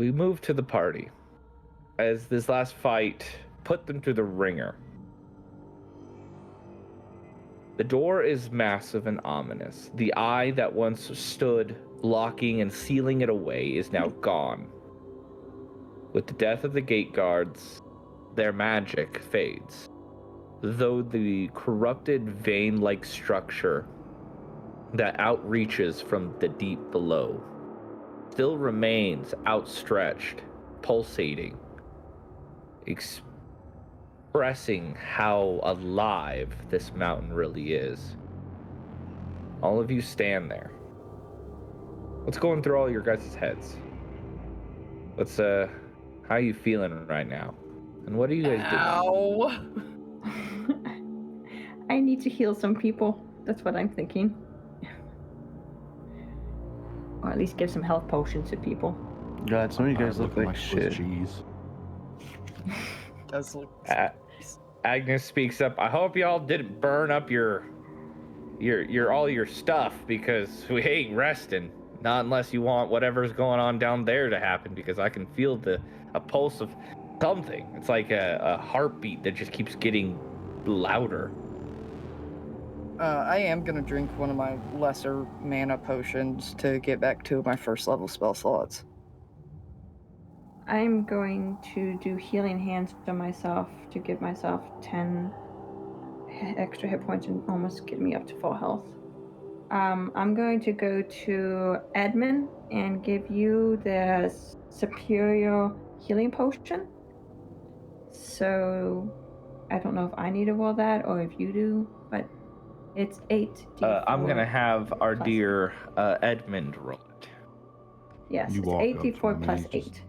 we move to the party. As this last fight put them through the ringer. The door is massive and ominous. The eye that once stood blocking and sealing it away is now gone. With the death of the gate guards, their magic fades. Though the corrupted vein-like structure that outreaches from the deep below still remains outstretched, pulsating, expressing how alive this mountain really is. All of you stand there. What's going through all your guys' heads? How are you feeling right now? And what are you guys doing? Ow! I need to heal some people. That's what I'm thinking. Or at least give some health potions to people. God, some of you guys look like Swiss shit. cheese. Does look. Agnes speaks up. I hope y'all didn't burn up your all your stuff, because we ain't resting. Not unless you want whatever's going on down there to happen, because I can feel a pulse of something. It's like a heartbeat that just keeps getting louder. I am gonna drink one of my lesser mana potions to get back to my first level spell slots. I'm going to do healing hands on myself to give myself 10 extra hit points and almost get me up to full health. I'm going to go to Edmund and give you the superior healing potion. So I don't know if I need to roll that or if you do, but it's 8d4. I'm going to have our plus- dear Edmund roll it. Yes, You it's walk up to 8d4 him plus and you just- 8.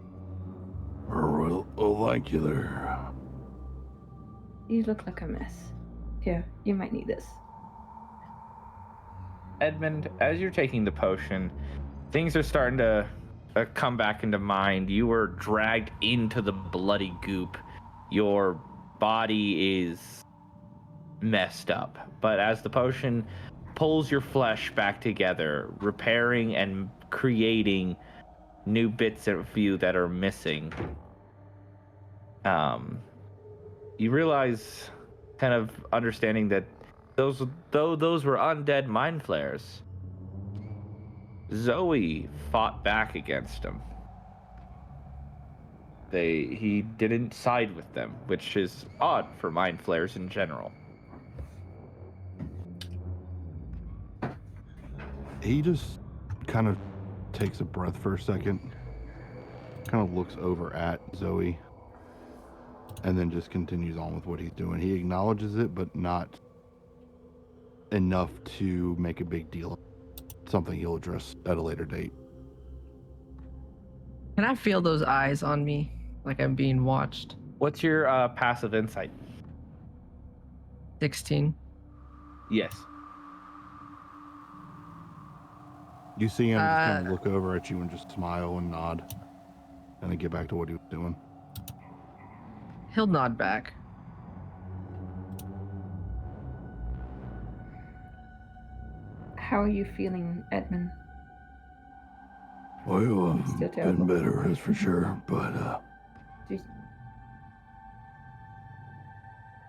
Oh, thank you there. You look like a mess. Here, you might need this. Edmund, as you're taking the potion, things are starting to come back into mind. You were dragged into the bloody goop. Your body is messed up. But as the potion pulls your flesh back together, repairing and creating new bits of you that are missing, you realize, kind of understanding that those were undead mind flayers, Zoe fought back against them. He didn't side with them, which is odd for mind flayers in general. He just kind of takes a breath for a second, kind of looks over at Zoe, and then just continues on with what he's doing. He acknowledges it, but not enough to make a big deal. Something he'll address at a later date. Can I feel those eyes on me, like I'm being watched? What's your passive insight? 16. Yes. You see him just kind of look over at you and just smile and nod, and then get back to what he was doing. He'll nod back. How are you feeling, Edmund? Well, Still been terrible. better, that's for sure, but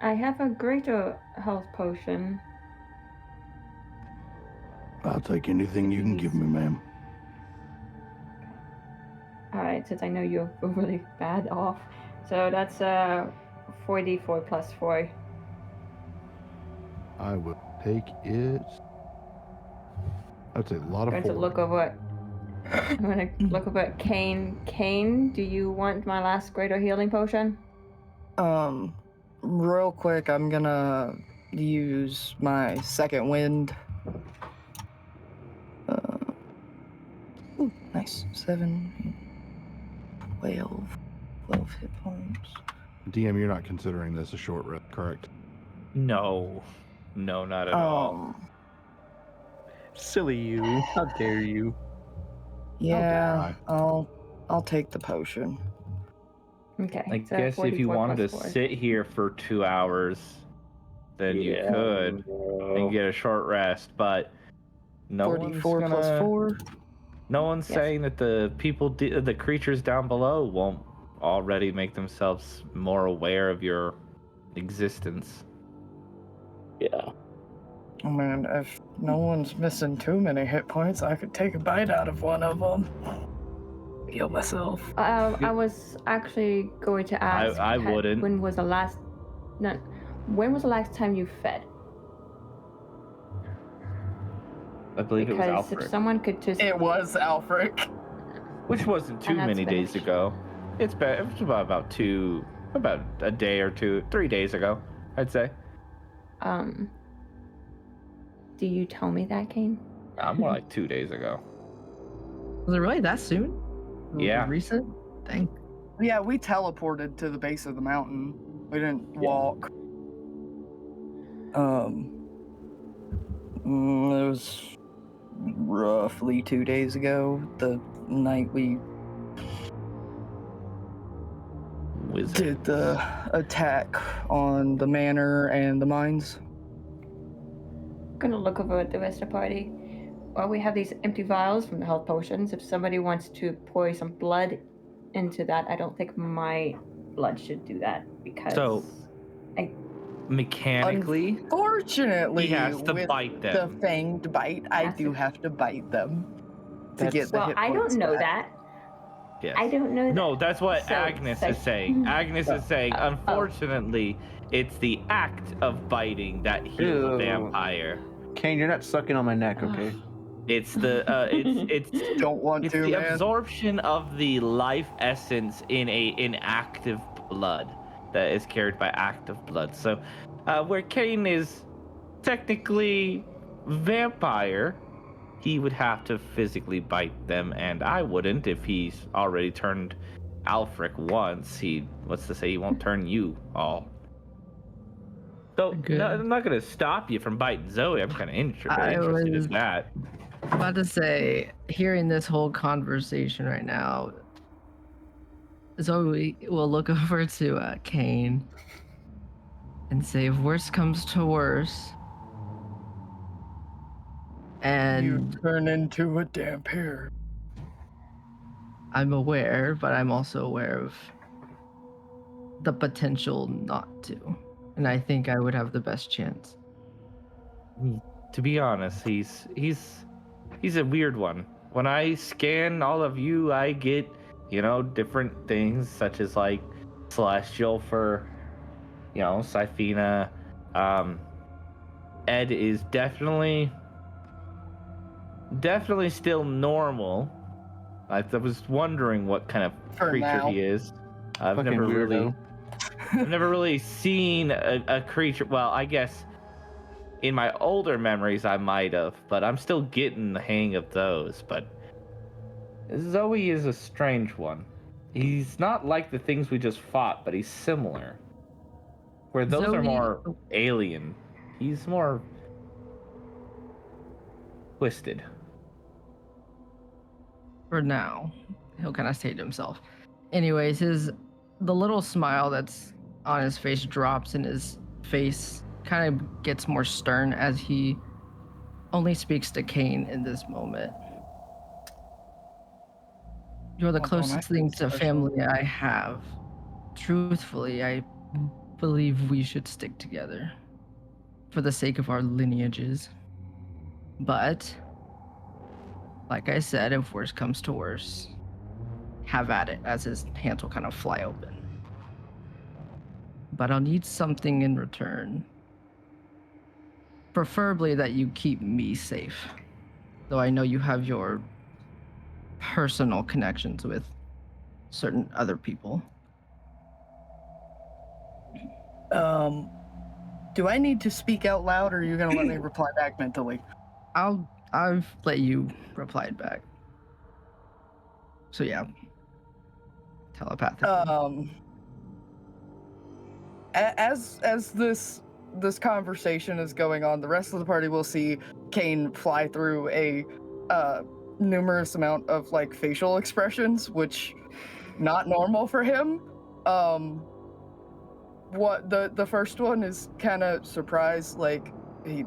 I have a greater health potion. I'll take anything you can give me, ma'am. Alright, since I know you're really bad off. So that's 4d4 plus 4. I will take it. That's a lot of I'm going to 4. look over I'm going to look over at Kane. Kane, do you want my last greater healing potion? Real quick, I'm gonna use my second wind. Ooh, nice. 7, 12 hit points. DM, you're not considering this a short rest, correct? No, not at all. Silly you. How dare you? Yeah, I'll take the potion. Okay. I so guess if you 44 wanted to plus 4. sit here for 2 hours, then you Yeah, could and get a short rest, but no one's 44 plus gonna... 4. No one's Yes. saying that the the creatures down below won't already make themselves more aware of your existence. Yeah. I mean, if no one's missing too many hit points, I could take a bite out of one of them. Heal myself. I was actually going to ask. I wouldn't. When was the last? No. When was the last time you fed? I believe it was Because Alfred. if someone could just. It was Alfric. Which wasn't too And that's many days finished. ago. It was about a day or 3 days ago, I'd say. Do you tell me that, Kane? More like 2 days ago. Was it really that soon? Yeah. Recent? Dang. Yeah, we teleported to the base of the mountain. We didn't walk. It was roughly 2 days ago, the night we Wizard. did the attack on the manor and the mines. I'm gonna look over at the rest of the party. Well, we have these empty vials from the health potions. If somebody wants to pour some blood into that, I don't think my blood should do that because So, I mechanically, Unfortunately, he has to with bite the them. fanged bite, I That's do it. have to bite them to That's- get the well, hit I points don't know back. that. Yes. I don't know that. No, that's what So, Agnes so- is saying. Agnes is saying, oh. unfortunately, it's the act of biting that heals a Ew. vampire. Kane, you're not sucking on my neck, okay? It's the it's Don't want it's to, the man. absorption of the life essence in active blood that is carried by active blood. So, where Kane is technically vampire, he would have to physically bite them, and I wouldn't if he's already turned Alfric once. What's to say he won't turn you all. So Good. no, I'm not gonna stop you from biting Zoe. I'm kind of interested was- in that. I'm about to say, hearing this whole conversation right now, Zoe will look over to Kane and say, if worse comes to worse, and You turn into a damn pear. I'm aware, but I'm also aware of the potential not to. And I think I would have the best chance. To be honest, he's a weird one. When I scan all of you, I get, different things such as like celestial for, Syphina. Ed is definitely still normal. I was wondering what kind of For creature now. he is. I've Fucking never weirdo. really seen a creature. Well, I guess in my older memories I might have, but I'm still getting the hang of those. But Zoe is a strange one. He's not like the things we just fought, but he's similar. Where those are Zoe- more alien. He's more twisted. For now, he'll kind of say to himself. Anyways, the little smile that's on his face drops, and his face kind of gets more stern as he only speaks to Kane in this moment. You're the What don't I closest do thing to special? family I have. Truthfully, I believe we should stick together for the sake of our lineages. But, like I said, if worse comes to worse, have at it, as his hands will kind of fly open. But I'll need something in return. Preferably that you keep me safe. Though I know you have your personal connections with certain other people. Do I need to speak out loud, or are you gonna let me reply back mentally? I'll let you reply back. So yeah. Telepathically. As this conversation is going on, the rest of the party will see Kane fly through a numerous amount of like facial expressions, which not normal for him. What the first one is kind of surprised, like he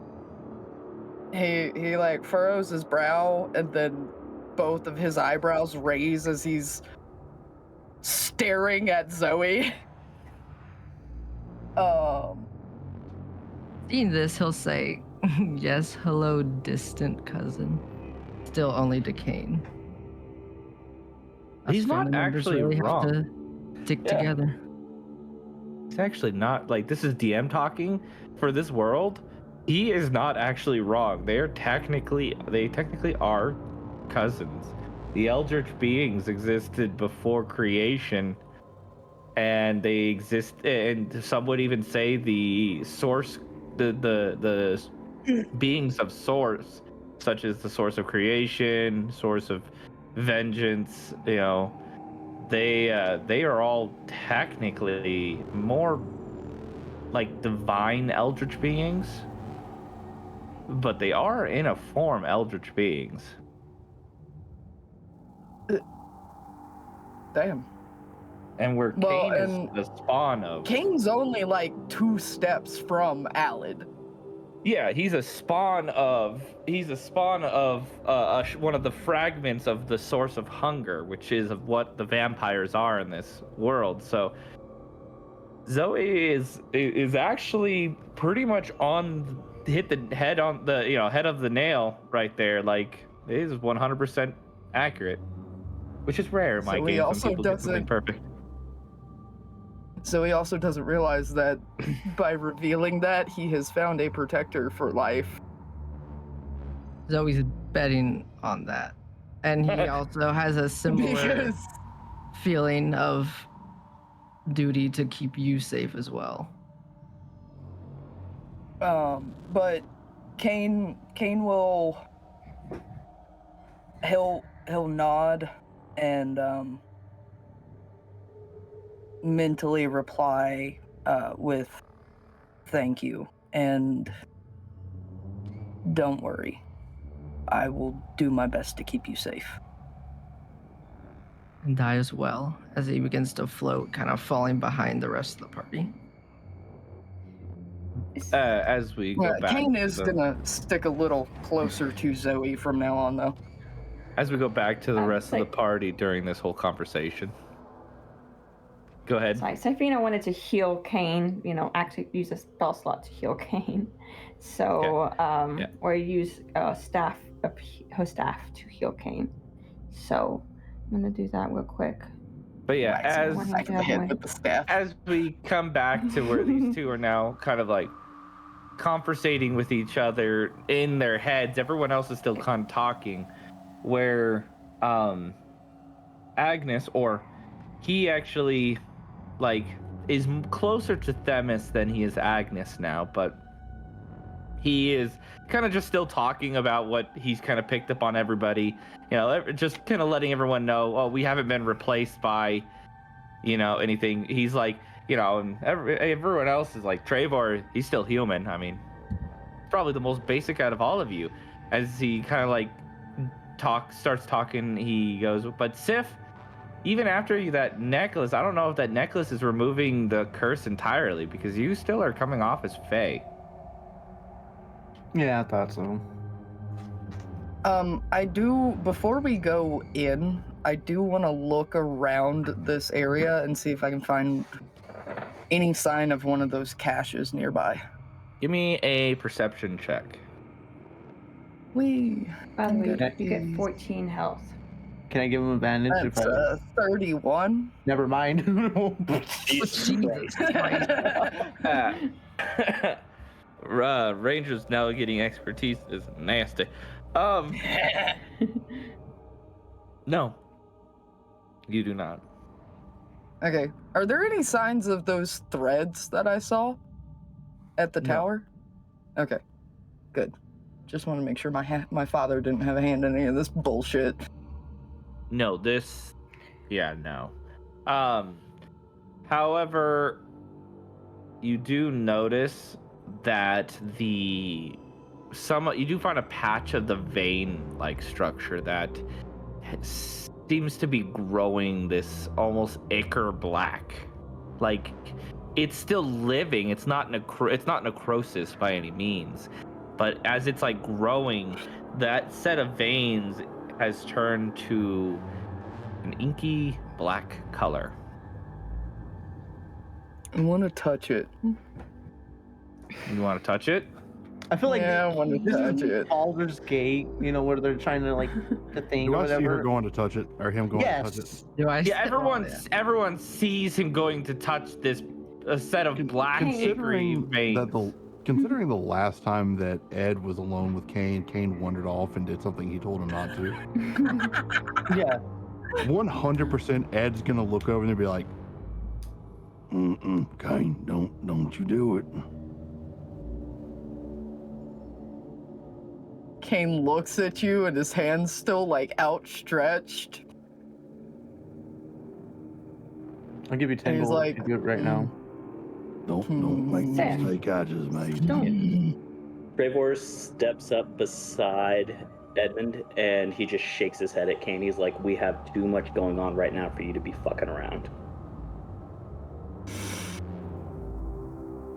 like furrows his brow and then both of his eyebrows raise as he's staring at Zoe. Seeing this, he'll say, "Yes, hello, distant cousin." Still only to Kane. Us He's not family members actually really wrong. have to stick Yeah. together. It's actually not like this is DM talking for this world. He is not actually wrong. They technically are cousins. The Eldritch beings existed before creation, and they exist. And some would even say the source, the beings of source, such as the source of creation, source of vengeance. You know, they are all technically more like divine eldritch beings, but they are in a form eldritch beings. Damn. And where Well, Cain is and the spawn of Kane's only like 2 steps from Alid. yeah, he's a spawn of one of the fragments of the source of hunger, which is of what the vampires are in this world. So Zoe is actually pretty much hit the head on the head of the nail right there. Like, it is 100% accurate, which is rare in my So he games when also people get something doesn't- perfect. So he also doesn't realize that by revealing that, he has found a protector for life. Zoe's betting on that. And he also has a similar Because feeling of duty to keep you safe as well. but Kane will he'll nod and mentally reply with thank you and don't worry. I will do my best to keep you safe. And die as well as he begins to float, kind of falling behind the rest of the party. As we go back, Kane to is the- gonna stick a little closer to Zoe from now on, though. as we go back to the rest of like- the party during this whole conversation. Go ahead. Sorry, Safina wanted to heal Kane, actually use a spell slot to heal Kane. So, Yeah. or use her staff to heal Kane. So, I'm going to do that real quick. But yeah, Whacks him One back in the head with the staff. as we come back to where these two are now kind of like conversating with each other in their heads, everyone else is still kind of talking, where Agnes, or he actually like is closer to Themis than he is Agnes now, but he is kind of just still talking about what he's kind of picked up on everybody, just kind of letting everyone know, oh, we haven't been replaced by anything. He's like, and everyone else is like, Trevor, he's still human. I mean, probably the most basic out of all of you. As he kind of like starts talking, he goes, but Sif, even after that necklace, I don't know if that necklace is removing the curse entirely, because you still are coming off as Fae. Yeah, I thought so. I do, before we go in, I do want to look around this area and see if I can find any sign of one of those caches nearby. Give me a perception check. Wee. By the way, you Good. get 14 health. Can I give him advantage if That's I? 31. Never mind. Jesus Christ. Rangers now getting expertise is nasty. No, you do not. Okay. Are there any signs of those threads that I saw at the No. tower? Okay. Good. Just want to make sure my father didn't have a hand in any of this bullshit. No, no. However, you do notice that you do find a patch of the vein-like structure that seems to be growing this almost ichor black. Like, it's still living. It's not necrosis by any means, but as it's like growing, that set of veins has turned to an inky black color. I want to touch it. You want to touch it? I feel like Yeah, I want to this touch is it. Baldur's Gate, where they're trying to like the thing Do or I see her whatever. going to touch it, or him going to touch it? Yes. Do I? Yeah, oh, everyone sees him going to touch this a set of black hickory veins. Considering the last time that Ed was alone with Kane wandered off and did something he told him not to. Yeah. 100% Ed's gonna look over and be like, Kane, don't you do it. Kane looks at you and his hand's still like outstretched. I'll give you 10 He's gold like, if you do it right now. Don't make the Fair. mistake I just made. Bravor steps up beside Edmund and he just shakes his head at Kane. He's like, we have too much going on right now for you to be fucking around.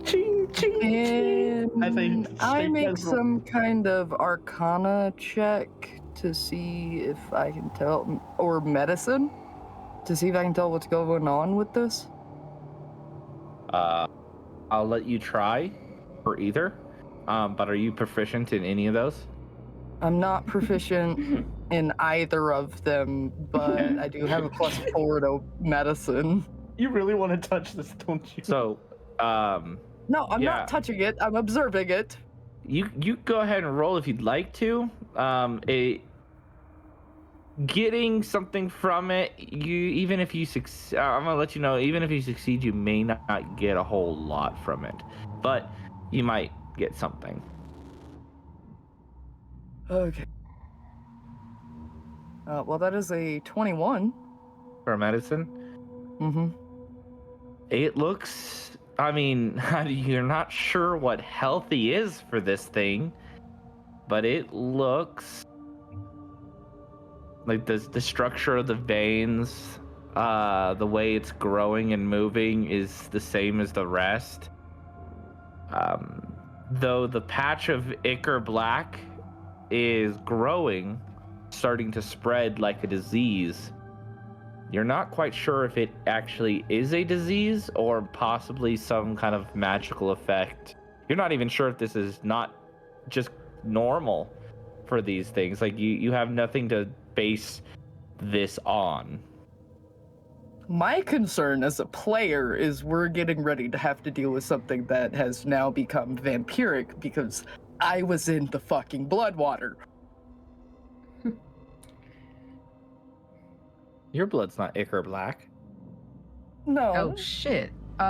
Ching, ching, ching. As I shake make his- some kind of Arcana check to see if I can tell, or medicine, to see if I can tell what's going on with this. I'll let you try for either. But are you proficient in any of those? I'm not proficient in either of them, but I do have a +4 to medicine. You really want to touch this, don't you? So, No, I'm Yeah. not touching it. I'm observing it. you go ahead and roll if you'd like to. Getting something from it, even if you succeed, I'm gonna let you know. Even if you succeed, you may not get a whole lot from it, but you might get something. Okay. Well, that is a 21. For medicine. Mm-hmm. It looks, I mean, you're not sure what healthy is for this thing, but it looks like the structure of the veins, the way it's growing and moving is the same as the rest. Though the patch of ichor black is growing, starting to spread like a disease. You're not quite sure if it actually is a disease or possibly some kind of magical effect. You're not even sure if this is not just normal for these things. Like you have nothing to base this on. My concern as a player is we're getting ready to have to deal with something that has now become vampiric because I was in the fucking blood water. Your blood's not ichor black. No. Oh shit. No,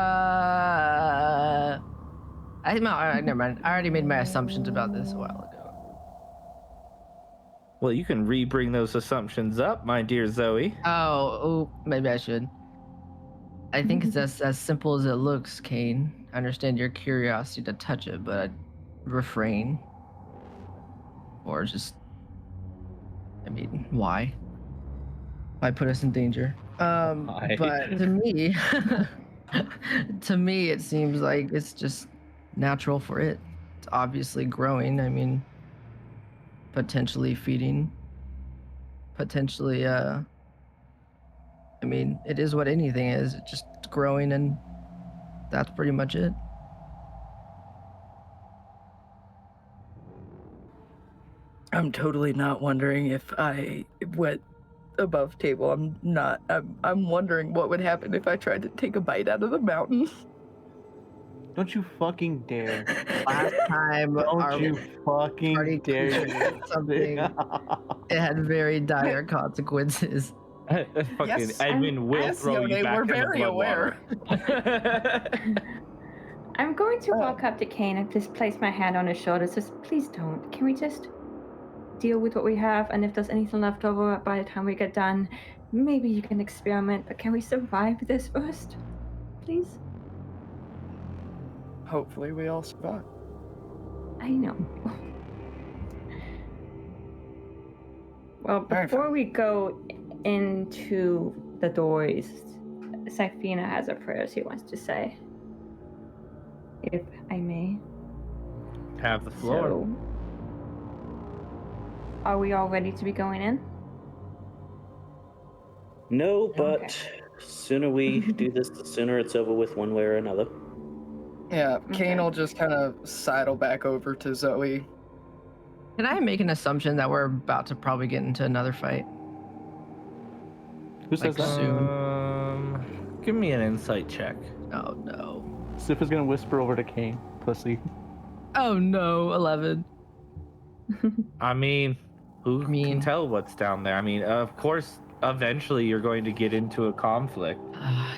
all right, never mind. I already made my assumptions about this a while ago. Well, you can re-bring those assumptions up, my dear Zoe. Oh, maybe I should. I think it's as simple as it looks, Kane. I understand your curiosity to touch it, but I'd refrain. Or just, I mean, why? Why put us in danger? Why? But to me, to me, it seems like it's just natural for it. It's obviously growing. I mean, potentially feeding. Potentially, I mean, it is what anything is. It's just growing, and that's pretty much it. I'm totally not wondering if I went above table. I'm wondering what would happen if I tried to take a bite out of the mountain. Don't you fucking dare. Last time, Don't our you fucking party dare. did something. It had very dire consequences. Fucking Yes, Edmund will yes, throw Yone, you back we're in the very blood aware. water. I'm going to walk up to Kane and just place my hand on his shoulder. Just please don't. Can we just deal with what we have? And if there's anything left over by the time we get done, maybe you can experiment. But can we survive this first, please? Hopefully we all survive. I know. Well, before we go into the doors, Safina has a prayer she wants to say. If I may. Have the floor. So, are we all ready to be going in? No, but Okay. sooner we do this, the sooner it's over with one way or another. Yeah, Kane Okay. will just kind of sidle back over to Zoe. Can I make an assumption that we're about to probably get into another fight? Who says Like that? soon. Give me an insight check. Oh no. Sif is gonna whisper over to Kane, pussy. Oh no, 11. I mean, who can Mean. tell what's down there? I mean, of course, eventually you're going to get into a conflict.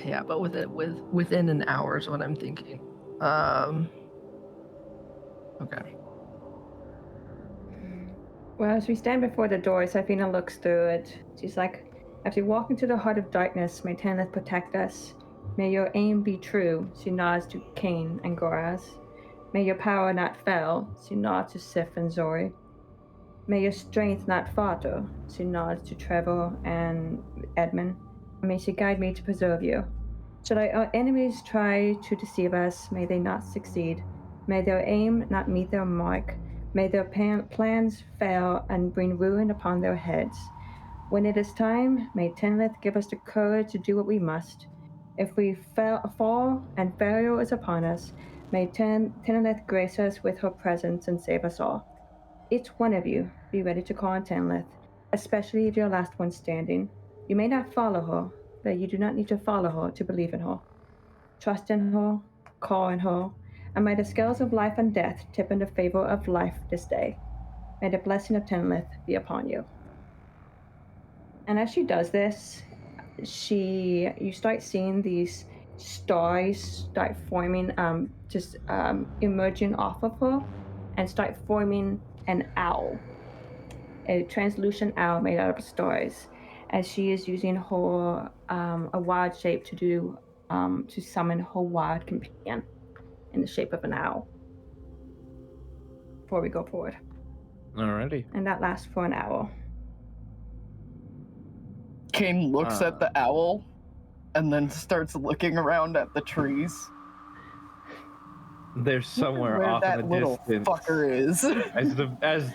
Yeah, but within an hour is what I'm thinking. Okay. Well, as we stand before the door, Safina looks through it. She's like, as we walk into the heart of darkness, may Tanith protect us. May your aim be true. She nods to Kane and Goraz. May your power not fail. She nods to Sif and Zori. May your strength not falter. She nods to Trevor and Edmund. And may she guide me to preserve you. Should our enemies try to deceive us, may they not succeed. May their aim not meet their mark. May their plans fail and bring ruin upon their heads. When it is time, may Tenlith give us the courage to do what we must. If we fall and failure is upon us, may Tenlith grace us with her presence and save us all. Each one of you be ready to call on Tenlith, especially if you're last one standing. You may not follow her, but you do not need to follow her to believe in her. Trust in her, call on her, and may the scales of life and death tip in the favor of life this day. May the blessing of Tenlith be upon you. And as she does this, you start seeing these stars start forming, emerging off of her, and start forming an owl, a translucent owl made out of stars, as she is using her a wild shape to summon her wild companion in the shape of an owl. Before we go forward, Alrighty. and that lasts for an hour. Kane looks at the owl and then starts looking around at the trees. There's somewhere Where off that in the little distance. fucker is. as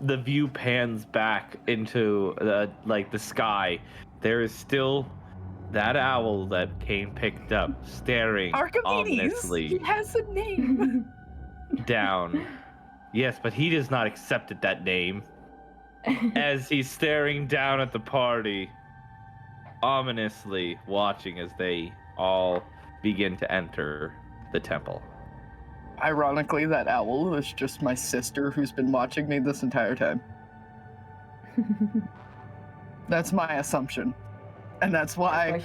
the view pans back into the sky, there is still that owl that Kane picked up, staring Archimedes! ominously He has a name! down. Yes, but he has not accepted that name. As he's staring down at the party, ominously watching as they all begin to enter the temple. Ironically, that owl is just my sister who's been watching me this entire time. That's my assumption. And that's why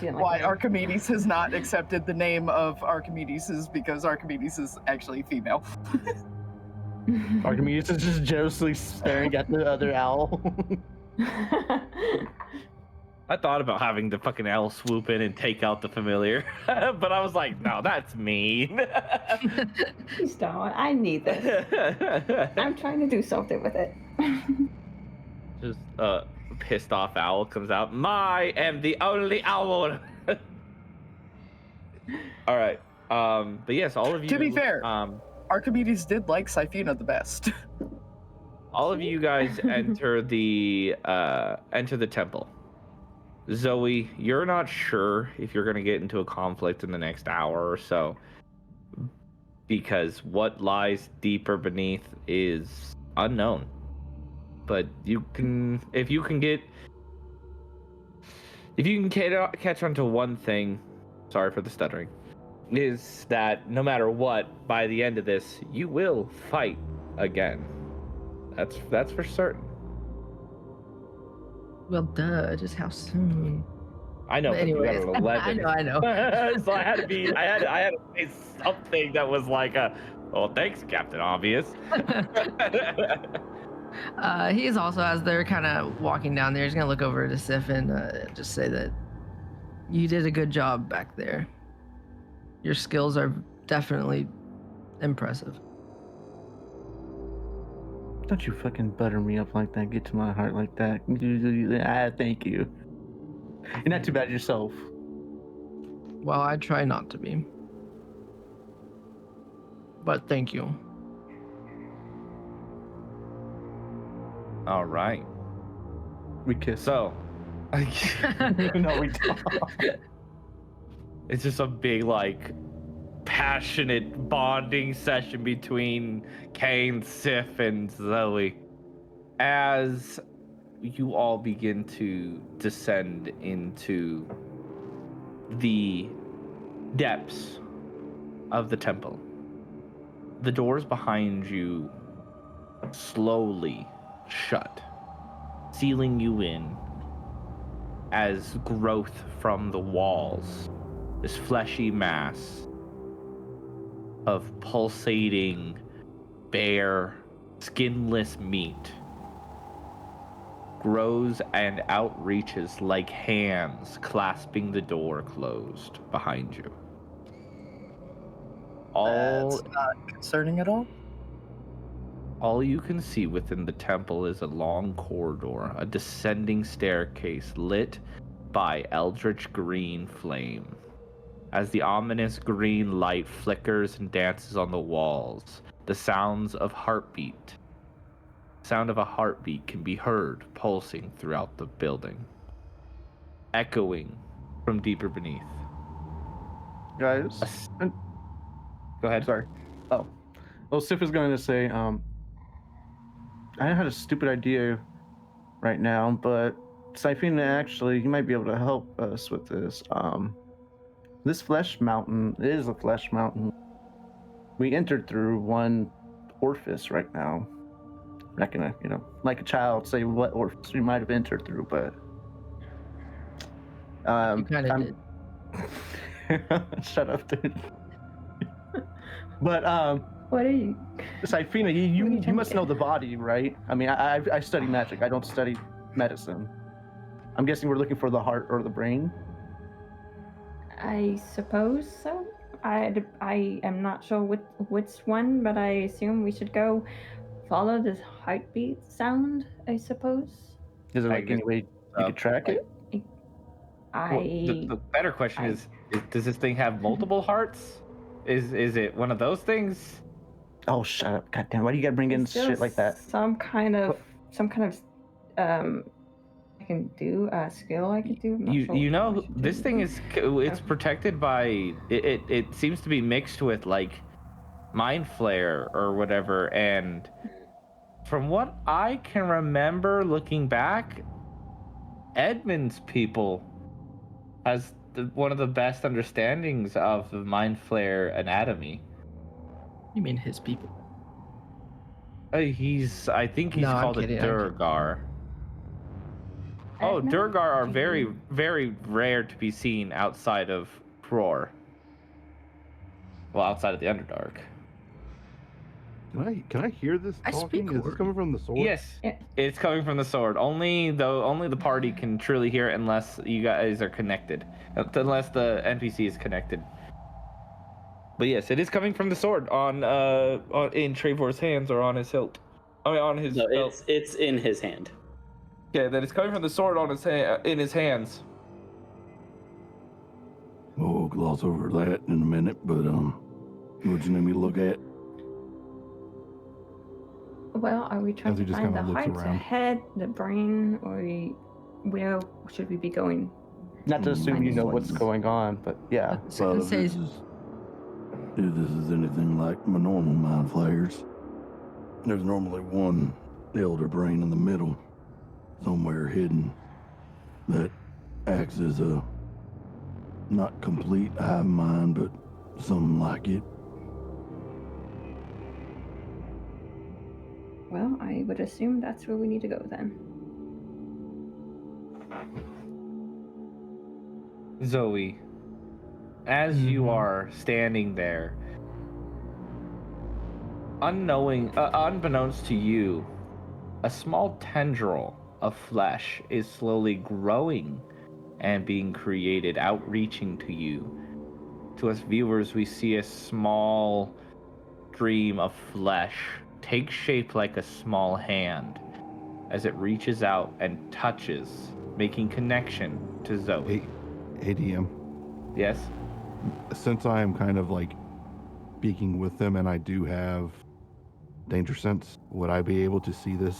Archimedes has not accepted the name of Archimedes, is because Archimedes is actually female. Archimedes is just jealously staring at the other owl. I thought about having the fucking owl swoop in and take out the familiar, but I was like, no, that's mean. Please don't. I need this. I'm trying to do something with it. Just pissed off owl comes out. I am the only owl. All right. But yes, all of you. To be fair, Archimedes did like Sifina the best. All of you guys enter the temple. Zoe, you're not sure if you're gonna get into a conflict in the next hour or so, because what lies deeper beneath is unknown. But you can, if you can catch onto one thing, sorry for the stuttering, is that no matter what, by the end of this, you will fight again. That's for certain. Well, duh. Just how soon? I know, but you got Anyways, an 11. I know. So I had to say something that was like thanks, Captain Obvious. He's also, as they're kind of walking down there, he's gonna look over to Sif and just say that you did a good job back there. Your skills are definitely impressive. Don't you fucking butter me up like that. Get to my heart like that. Thank you. You're not too bad yourself. Well, I try not to be. But thank you. All right. We kiss. So, No, we don't. It's just a big, like, passionate bonding session between Kane, Sif, and Zoe. As you all begin to descend into the depths of the temple, the doors behind you slowly shut, sealing you in as growth from the walls, this fleshy mass of pulsating, bare, skinless meat grows and outreaches like hands clasping the door closed behind you. That's not concerning at all. All you can see within the temple is a long corridor, a descending staircase lit by eldritch green flame. As the ominous green light flickers and dances on the walls, the sound of a heartbeat can be heard pulsing throughout the building, echoing from deeper beneath. Guys, Go ahead. sorry. Oh, well, Sif is going to say, I had a stupid idea right now, but Syphina, actually, you might be able to help us with this. This flesh mountain is a flesh mountain. We entered through one orifice right now. I'm not gonna, like a child, say what orifice we might have entered through, but You kind of did. Shut up, dude. But What are you? Syphina, you must know the body, right? I mean, I study magic. I don't study medicine. I'm guessing we're looking for the heart or the brain. I suppose so. I am not sure which one, but I assume we should go follow this heartbeat sound, I suppose. Is there I like guess, any way you could track it? The better question is, does this thing have multiple hearts? Is it one of those things? Oh, shut up! Goddamn! Why do you gotta bring in Is there shit like that? Some kind of I can do a skill I could do. I'm not sure You what I know, should this do. thing is, it's protected by, it seems to be mixed with like mind flare or whatever, and from what I can remember looking back, Edmund's people has one of the best understandings of the mind flare anatomy. You mean his people? I think he's No, I'm called a kidding, I'm kidding. Durgar. Oh, Edmund? Durgar are Do very, you- very rare to be seen outside of Pror. Well, outside of the Underdark. Can I hear this I talking? speak Is this word. coming from the sword? Yes, Yeah. it's coming from the sword. Only the party can truly hear it unless you guys are connected. Unless the NPC is connected. But yes, it is coming from the sword in Trevor's hands or on his hilt. I mean, on his No, belt. it's in his hand. Yeah, that it's coming from the sword on his in his hands. We'll gloss over that in a minute, but what you need me to look at? Well, are we trying As he to just find the kinda looks heart, the around. head, the brain, or where should we be going? Not to assume you know what's Minus going on, but yeah. Well, It says if this is anything like my normal mind flayers, there's normally one elder brain in the middle, somewhere hidden, that acts as a not complete hive mind, but something like it. Well, I would assume that's where we need to go then. Zoe, as you are standing there, unbeknownst to you, a small tendril of flesh is slowly growing and being created, outreaching to you. To us viewers, we see a small stream of flesh take shape like a small hand as it reaches out and touches, making connection to Zoe. Hey, DM. Yes? Since I am kind of like speaking with them and I do have danger sense, would I be able to see this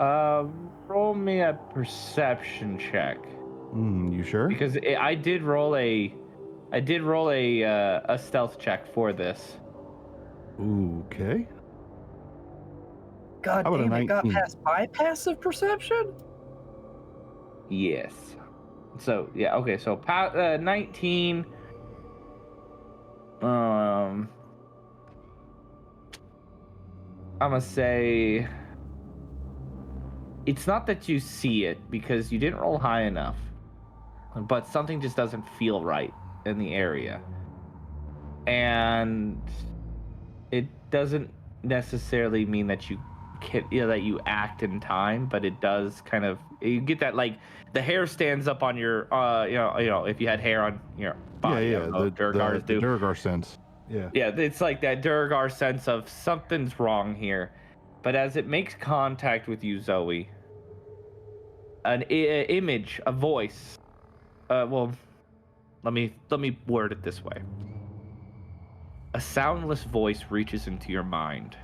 Roll me a perception check. You sure? Because I did roll a stealth check for this. Okay. God How about a damn, it got 19? past my passive perception? Yes. So yeah, okay. So 19. I'm gonna say it's not that you see it because you didn't roll high enough, but something just doesn't feel right in the area, and it doesn't necessarily mean that you can, that you act in time, but it does kind of, you get that, like, the hair stands up on your if you had hair on your body. Yeah, I don't know if Durgars the do. Durgar sense. Yeah. Yeah, it's like that Durgar sense of something's wrong here. But as it makes contact with you, Zoe, an image, a voice, well, let me word it this way. A soundless voice reaches into your mind,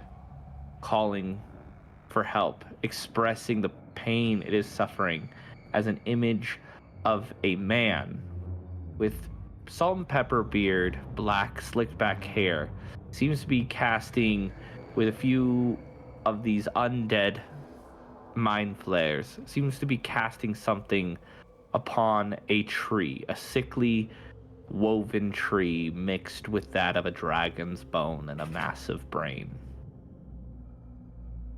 calling for help, expressing the pain it is suffering as an image of a man with salt and pepper beard, black slicked back hair, seems to be casting with a few of these undead mind flares, seems to be casting something upon a tree, a sickly woven tree mixed with that of a dragon's bone and a massive brain.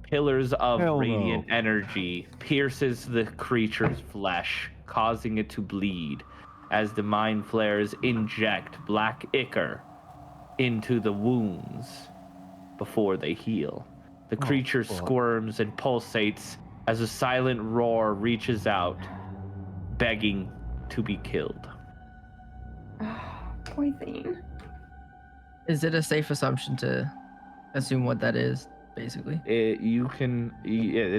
Pillars of Hell radiant no. energy pierces the creature's flesh, causing it to bleed as the mind flares inject black ichor into the wounds before they heal. The creature fuck. squirms and pulsates as a silent roar reaches out, begging to be killed. Poison. Is it a safe assumption to assume what that is, basically? It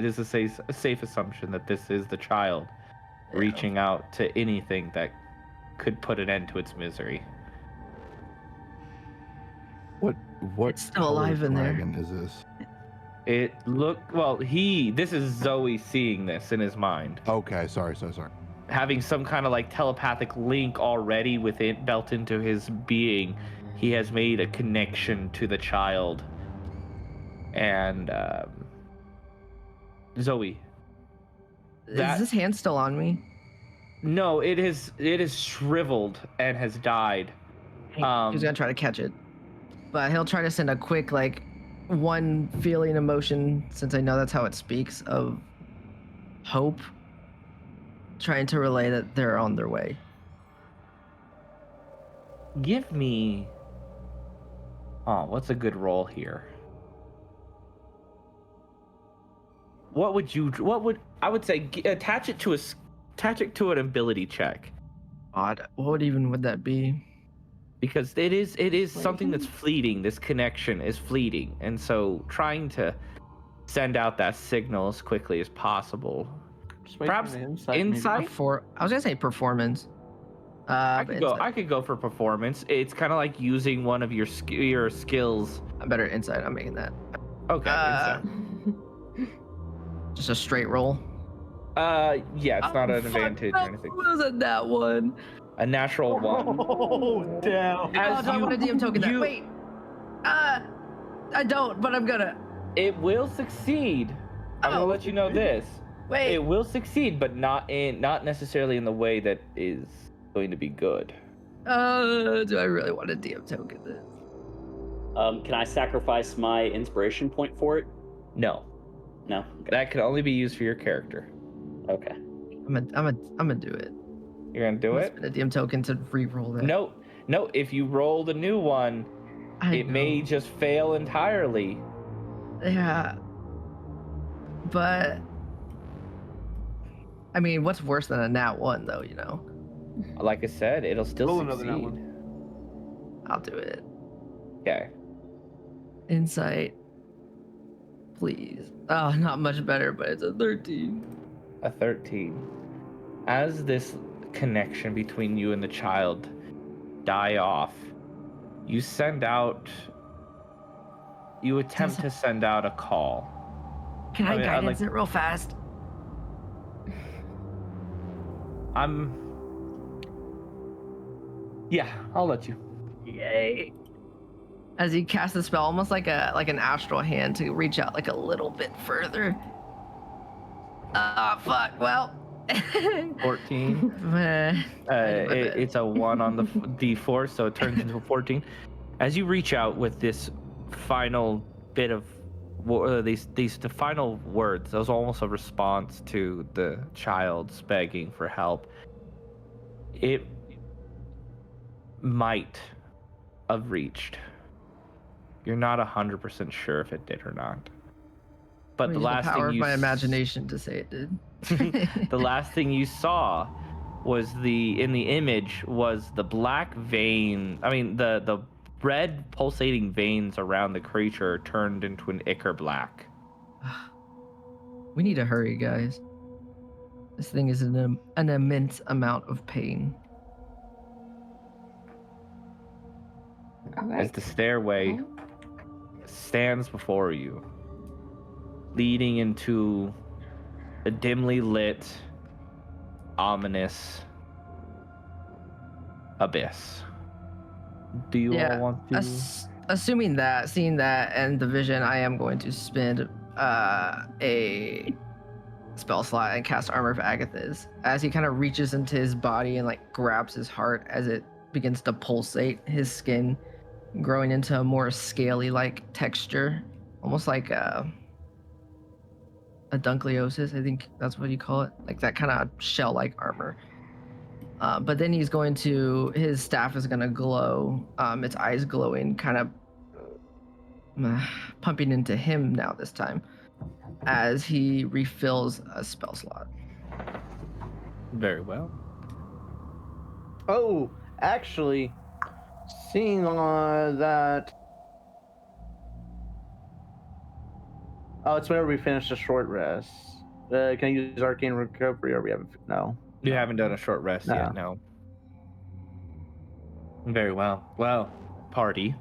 is a safe assumption that this is the child reaching out to anything that could put an end to its misery. What It's still color alive in there. dragon is this? This is Zoe seeing this in his mind, Okay, sorry. having some kind of like telepathic link already within built into his being. He has made a connection to the child, and Zoe. Is this hand still on me? No, it is shriveled and has died. He's gonna try to catch it, but he'll try to send a quick, like, one feeling emotion, since I know that's how it speaks, of hope, trying to relay that they're on their way. Give me. Oh, what's a good roll here? What would say attach it to an ability check, Odd. What even would that be? because it is something that's fleeting. This connection is fleeting, and so trying to send out that signal as quickly as possible. Just wait Perhaps for the insight. maybe. insight? I was gonna say performance. I But could go. insight. I could go for performance. It's kind of like using one of your skills. A better insight. I'm making that. Okay. Insight. Just a straight roll. Yeah, it's not an fuck, advantage no, or anything. It wasn't that one. A natural one. Oh, damn. Oh, do I want to DM token that? Wait. I don't, but I'm gonna. It will succeed. I'm gonna let you know this. Wait. It will succeed, but not necessarily in the way that is going to be good. Do I really want to DM token this? Can I sacrifice my inspiration point for it? No, No. Okay. that can only be used for your character. Okay. I'm gonna do it. You're gonna do I'm it? gonna spend a DM token to re-roll that. No. If you roll the new one, it may just fail entirely. Yeah. But I mean, what's worse than a nat one, though? You know. Like I said, it'll still Roll another nat succeed. I'll do it. Okay. Insight. Please. Oh, not much better, but it's a 13. A 13. As this connection between you and the child die off, you attempt to send out a call. Can I mean, guidance it real fast? Yeah, I'll let you. Yay. As he casts the spell, almost like an astral hand to reach out like a little bit further. Ah, fuck. Well. 14. It's a 1 on the d4, so it turns into a 14. As you reach out with this final bit of the final words, that was almost a response to the child's begging for help. It might have reached. You're not 100% sure if it did or not. But the last power thing of you my imagination to say it did. the last thing you saw was in the image was the black vein. I mean, the red pulsating veins around the creature turned into an ichor black. We need to hurry, guys. This thing is an immense amount of pain. All right. As the stairway stands before you, leading into a dimly lit, ominous abyss. Do you all want to? Seeing that, and the vision, I am going to spend a spell slot and cast Armor of Agathis as he kind of reaches into his body and like grabs his heart as it begins to pulsate, his skin growing into a more scaly like texture, almost like a dunkliosis, I think that's what you call it, like that kind of shell-like armor. But then his staff is gonna glow, its eyes glowing, kind of pumping into him now this time, as he refills a spell slot. Very well. Oh, actually, seeing that. Oh, it's whenever we finish a short rest. Can I use Arcane Recovery, or we haven't? No. You haven't done a short rest No. yet, no. Very well. Well, party.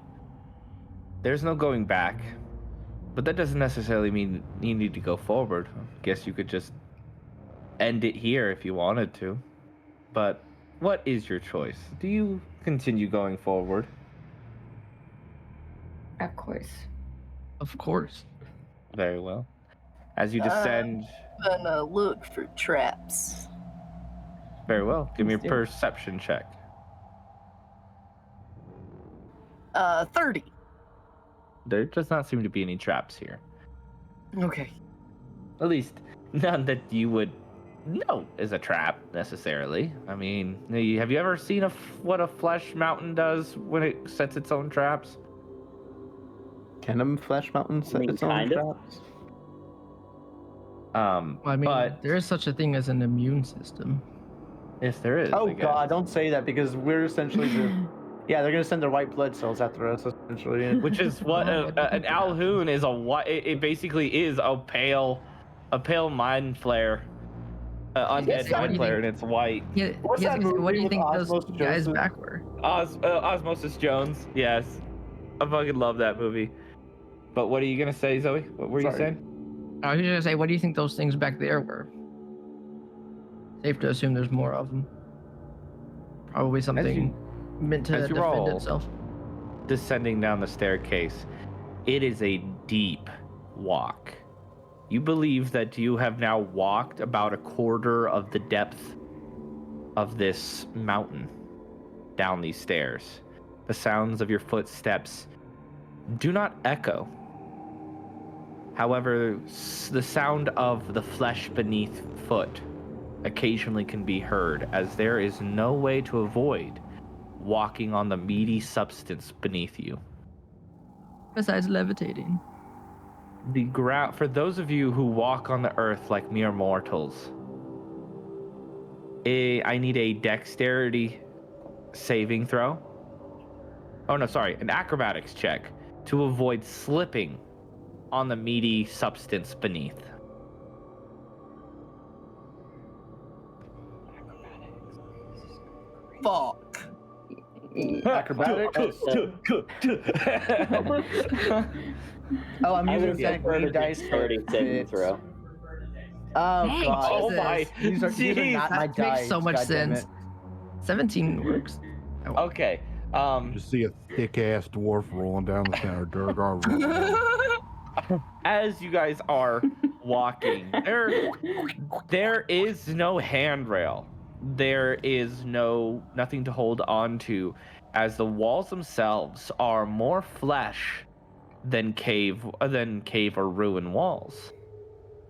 There's no going back, but that doesn't necessarily mean you need to go forward. I guess you could just end it here if you wanted to. But what is your choice? Do you continue going forward? Of course. Of course. Very well. As you descend. Gonna look for traps. Very well. Give me a Let's do it. perception check. 30. There does not seem to be any traps here. Okay. At least none that you would know is a trap necessarily. I mean, have you ever seen what a flesh mountain does when it sets its own traps? Can a Flesh Mountain set its own kind of. traps? There is such a thing as an immune system. Yes, there is. Oh I guess. God, don't say that, because we're essentially yeah, they're gonna send their white blood cells after us essentially. Which is what an Alhoon is. It basically is a pale mind flare, undead mind flare, and it's white. What's that movie What do you with think those Osmosis guys Joseph? back were? Osmosis Jones. Yes, I fucking love that movie. But what are you gonna say, Zoe? What were you saying? I was just gonna say, what do you think those things back there were? Safe to assume there's more of them. Probably something meant to as you defend roll, itself. Descending down the staircase, it is a deep walk. You believe that you have now walked about a quarter of the depth of this mountain down these stairs. The sounds of your footsteps do not echo. However, the sound of the flesh beneath foot occasionally can be heard, as there is no way to avoid walking on the meaty substance beneath you. Besides levitating. The ground, for those of you who walk on the earth like mere mortals, I need a dexterity saving throw. Oh no, sorry, an acrobatics check to avoid slipping on the meaty substance beneath. Fuck. Acrobatics. Oh, I'm I using would go that for a green dice. dexterity saving throw. Oh Dang, god. Oh my! These are not Jeez. my That dice. makes so much God damn sense. it. 17 works. Oh, Okay. You just see a thick ass dwarf rolling down the center. Durgar rolling. As you guys are walking, there is no handrail. There is nothing to hold on to, as the walls themselves are more flesh than cave or ruin walls.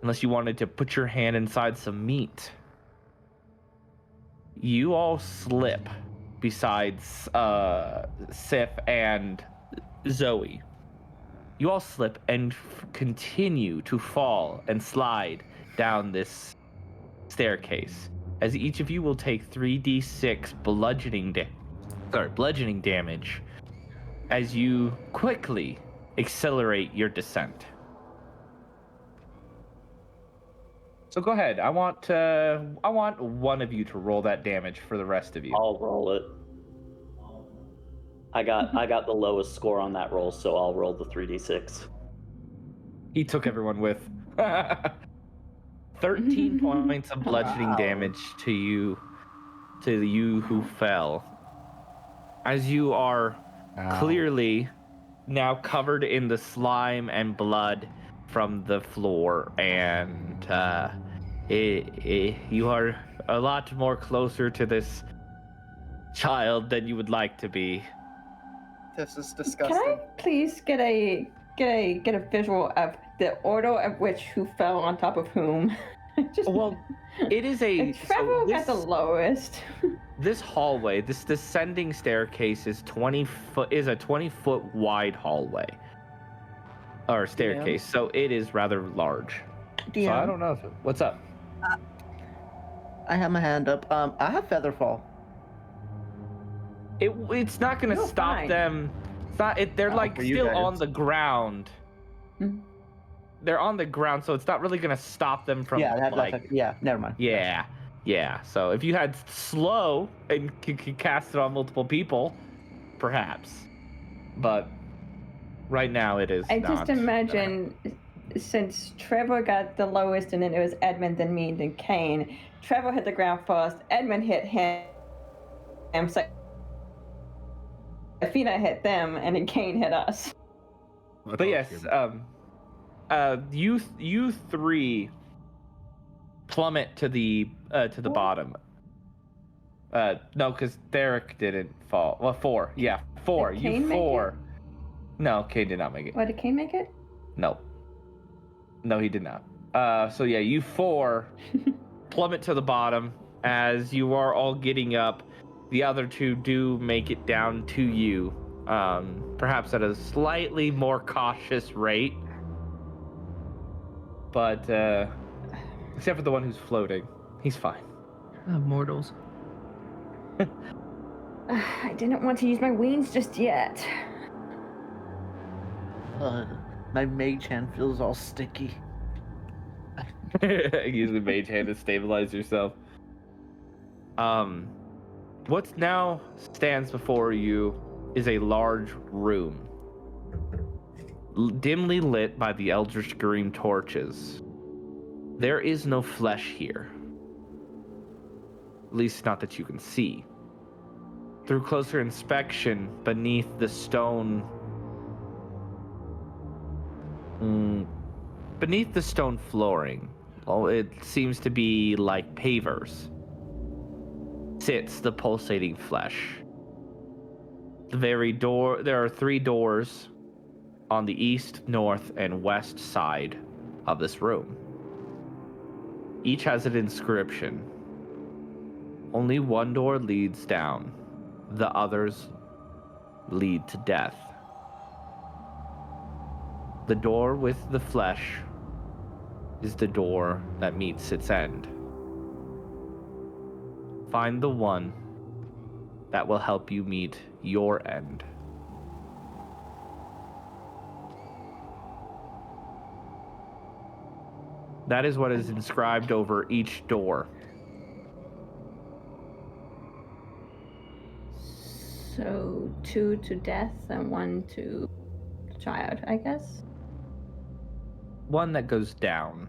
Unless you wanted to put your hand inside some meat. You all slip besides Sif and Zoe. You all slip and continue to fall and slide down this staircase, as each of you will take 3d6 bludgeoning damage as you quickly accelerate your descent. So go ahead. I want one of you to roll that damage for the rest of you. I'll roll it. I got the lowest score on that roll, so I'll roll the 3d6. He took everyone with 13 points of bludgeoning damage to you who fell. As you are Ow. clearly now covered in the slime and blood from the floor, and you are a lot more closer to this child than you would like to be. This is Can disgusting. I please get a visual of the order of which who fell on top of whom? Just, Well, it is a Trevor got the lowest. This hallway, this descending staircase is a 20-foot wide hallway or staircase, so it is rather large. So I don't know what's up. I have my hand up. I have Featherfall. It's not going to No, stop fine. them. It's not. They're like for you still guys. on the ground. Mhm. They're on the ground, so it's not really going to stop them from Never mind. Yeah. So if you had slow and could cast it on multiple people, perhaps. But right now it is. I not. just imagine, since Trevor got the lowest and then it was Edmund, then me, then Kane, Trevor hit the ground first, Edmund hit him, so Athena hit them, and then Kane hit us. But yes, you three plummet to the bottom. No, because Derek didn't fall. Well, 4. Yeah, 4. Did You Kane make 4. No, Kane did not make it. What, did Kane make it? No, he did not. So yeah, you 4 plummet to the bottom as you are all getting up. The other 2 do make it down to you, perhaps at a slightly more cautious rate. But except for the one who's floating, he's fine. Mortals. I didn't want to use my wings just yet. My mage hand feels all sticky. Use the mage hand to stabilize yourself. What now stands before you is a large room, dimly lit by the Eldritch Green torches. There is no flesh here, at least not that you can see. Through closer inspection, beneath the stone flooring, it seems to be like pavers, sits the pulsating flesh. There are 3 doors on the east, north, and west side of this room. Each has an inscription. Only one door leads down. The others lead to death. The door with the flesh is the door that meets its end. Find the one that will help you meet your end. That is what is inscribed over each door. So two to death and one to the child, I guess. One that goes down.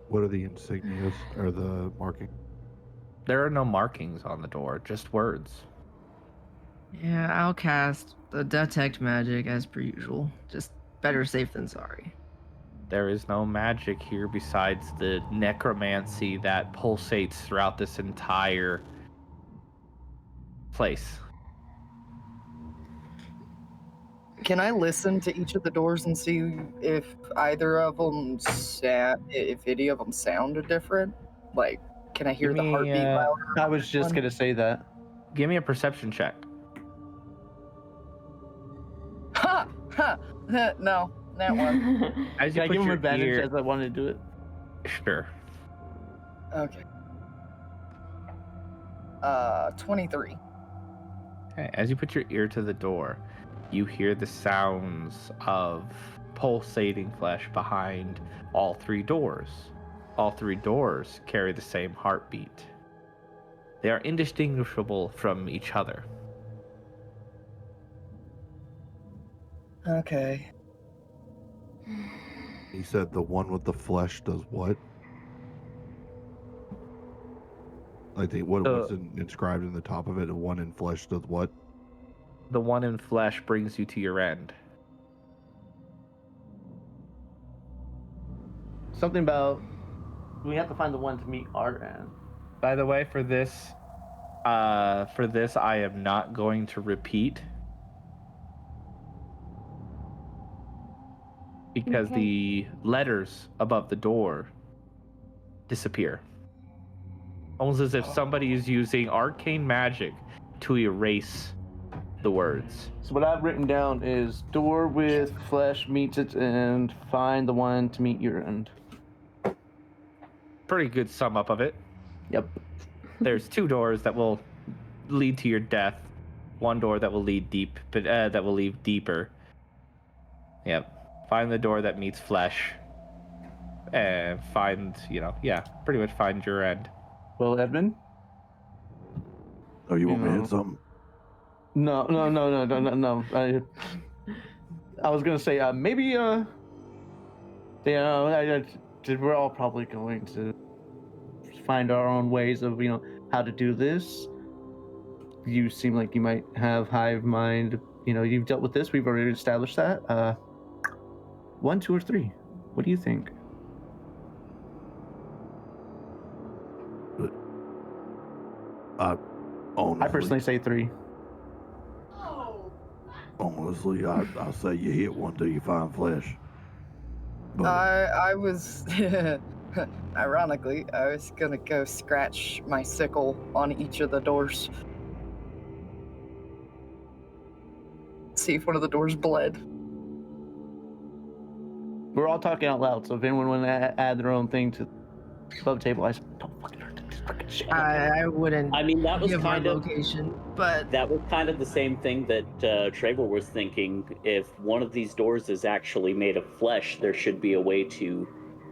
What are the insignias or the marking? There are no markings on the door, just words. Yeah, I'll cast the detect magic as per usual. Just better safe than sorry. There is no magic here besides the necromancy that pulsates throughout this entire place. Can I listen to each of the doors and see if either of them if any of them sound different? Like, can I hear Give the me, heartbeat louder? I was just One? gonna say that. Give me a perception check. Ha! Ha! No, that one. As Can you I put give him your advantage ear, as I want to do it? sure. Okay. 23. Okay. As you put your ear to the door, you hear the sounds of pulsating flesh behind all three doors. All three doors carry the same heartbeat. They are indistinguishable from each other. Okay. He said the one with the flesh does what? Like what's inscribed in the top of it? The one in flesh does what? The one in flesh brings you to your end. Something about we have to find the one to meet our end. By the way, for this I am not going to repeat because Okay. the letters above the door disappear. Almost as if somebody is using arcane magic to erase the words. So what I've written down is door with flesh meets its end. Find the one to meet your end. Pretty good sum up of it. Yep. There's two doors that will lead to your death. One door that will lead deep, but that will lead deeper. Yep. Find the door that meets flesh, and find, pretty much find your end. Well, Edmund. Oh, you want me to know. hit something? No. I was gonna say maybe we're all probably going to find our own ways of how to do this. You seem like you might have hive mind. You've dealt with this. We've already established that. 1, 2, or 3. What do you think? Honestly, I personally say 3. honestly, I say you hit one till you find flesh. But I was, ironically, I was gonna go scratch my sickle on each of the doors. See if one of the doors bled. We're all talking out loud, so if anyone want to add their own thing to above the table, don't fucking hurt them. Just fucking shit. I wouldn't I mean, that was give our kind of location, but that was kind of the same thing that Trevor was thinking. If one of these doors is actually made of flesh, there should be a way to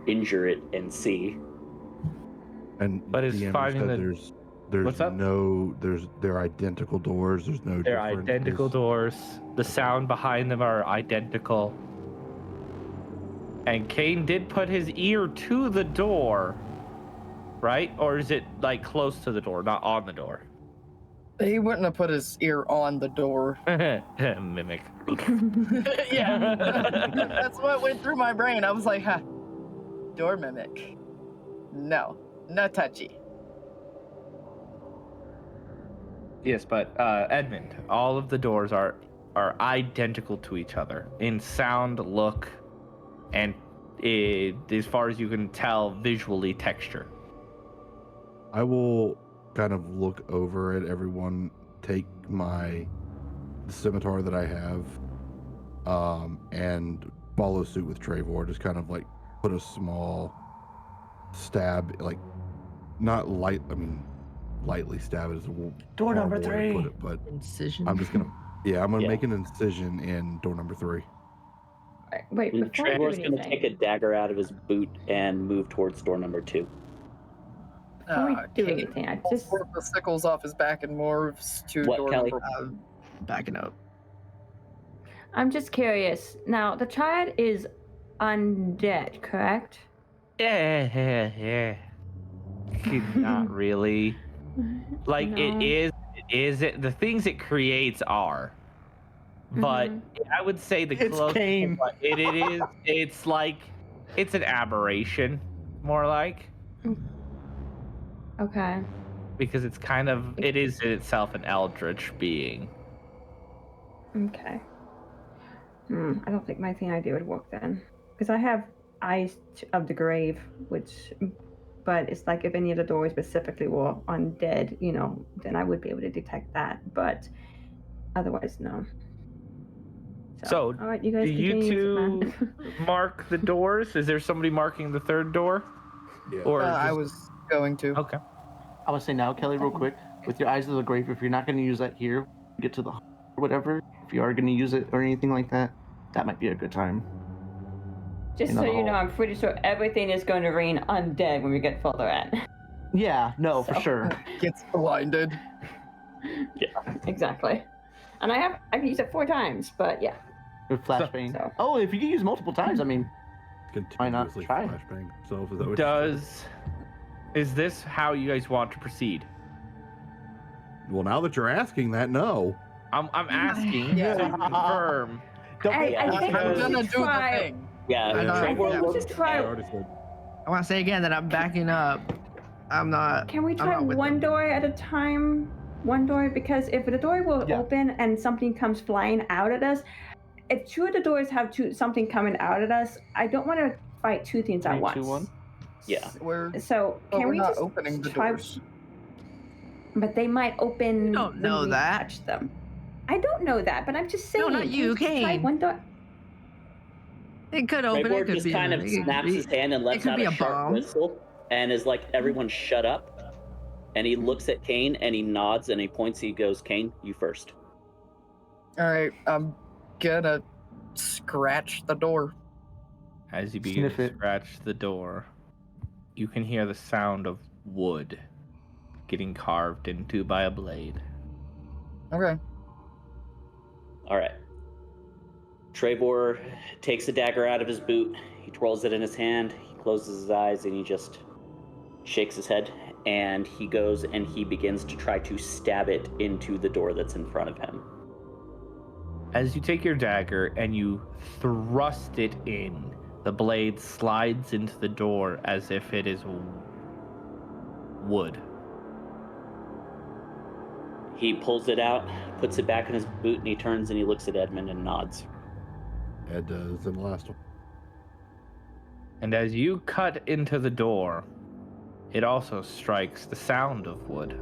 injure it and see. But it's DM finding said the- there's What's up? they're identical doors. There's no They're difference. identical doors. The sound behind them are identical. And Kane did put his ear to the door, right? Or is it like close to the door, not on the door? He wouldn't have put his ear on the door. Mimic. Yeah, that's what went through my brain. I was like, huh, door mimic. No touchy. Yes, but Edmund, all of the doors are identical to each other in sound, look, and as far as you can tell, visually, texture. I will kind of look over at everyone, take the scimitar that I have, and follow suit with Trevor. Just kind of like put a small stab, like not light. I mean, lightly stab is a Door number horrible way to 3. put it, but incision. I'm just gonna, I'm gonna Yeah. make an incision in door number 3. Wait, And before I do Trevor's going to anything, take a dagger out of his boot and move towards door number 2. before we do Kane anything, I pulls just the sickles off his back and moves to What, door Kelly? number Uh, backing up. I'm just curious. Now, the child is undead, correct? Yeah. Not really. Like No. it is the things it creates are. But I would say the It's closest to Kane. what it is, it's like it's an aberration, more like, Okay. because it's kind of it is in itself an eldritch being. Okay. I don't think my thing idea would work then, because I have eyes of the grave, but it's like if any of the doors specifically were undead, then I would be able to detect that. But otherwise, no. So, all right, you guys do you continue with the two mark the doors? Is there somebody marking the third door? Yeah. Or I just- was going to. okay. I would say now, Kelly, real quick, with your eyes of the grave, if you're not going to use that here, get to the or whatever. If you are going to use it or anything like that, that might be a good time. Just You know, so the you know, whole- I'm pretty sure everything is going to rain undead when we get further in. Yeah, no, for So- sure. Gets blinded. Exactly. And I can use it 4 times, but yeah. With flashbang. So- Oh, if you can use multiple times, I mean, Why not Continuously try? flashbang. So is that what you said? Is this how you guys want to proceed? Well, now that you're asking that, no. I'm asking Yeah. to confirm. Hey, I think I'm we gonna should do the try. thing. Yeah, I know. I Trevor think we looks should I try. already said. I want to say again that I'm backing up. I'm not. Can we I'm try not with one them. door at a time? One door, because if the door will Yeah. open and something comes flying out at us, if 2 of the doors have something coming out at us, I don't want to fight 2 things at 3, once. 2, 1. Yeah. So But can we're we not just opening the try? doors. But they might open. You don't when know we that. Touch them. I don't know that, but I'm just saying. No, not can you, we just try Kane. one door. It could open. Trevor It could just be. kind of it could snaps be- his hand and lets could out be a a sharp bomb. whistle, and is like, "Everyone, shut up." And he looks at Kane and he nods and he points. He goes, "Kane, you first." All right, I'm gonna scratch the door. As you begin Sniff to it. scratch the door, you can hear the sound of wood getting carved into by a blade. Okay. All right. Trevor takes the dagger out of his boot. He twirls it in his hand. He closes his eyes and he just shakes his head. And he goes and he begins to try to stab it into the door that's in front of him. As you take your dagger and you thrust it in, the blade slides into the door as if it is wood. He pulls it out, puts it back in his boot, and he turns and he looks at Edmund and nods. Ed does in the last one. And as you cut into the door, it also strikes the sound of wood.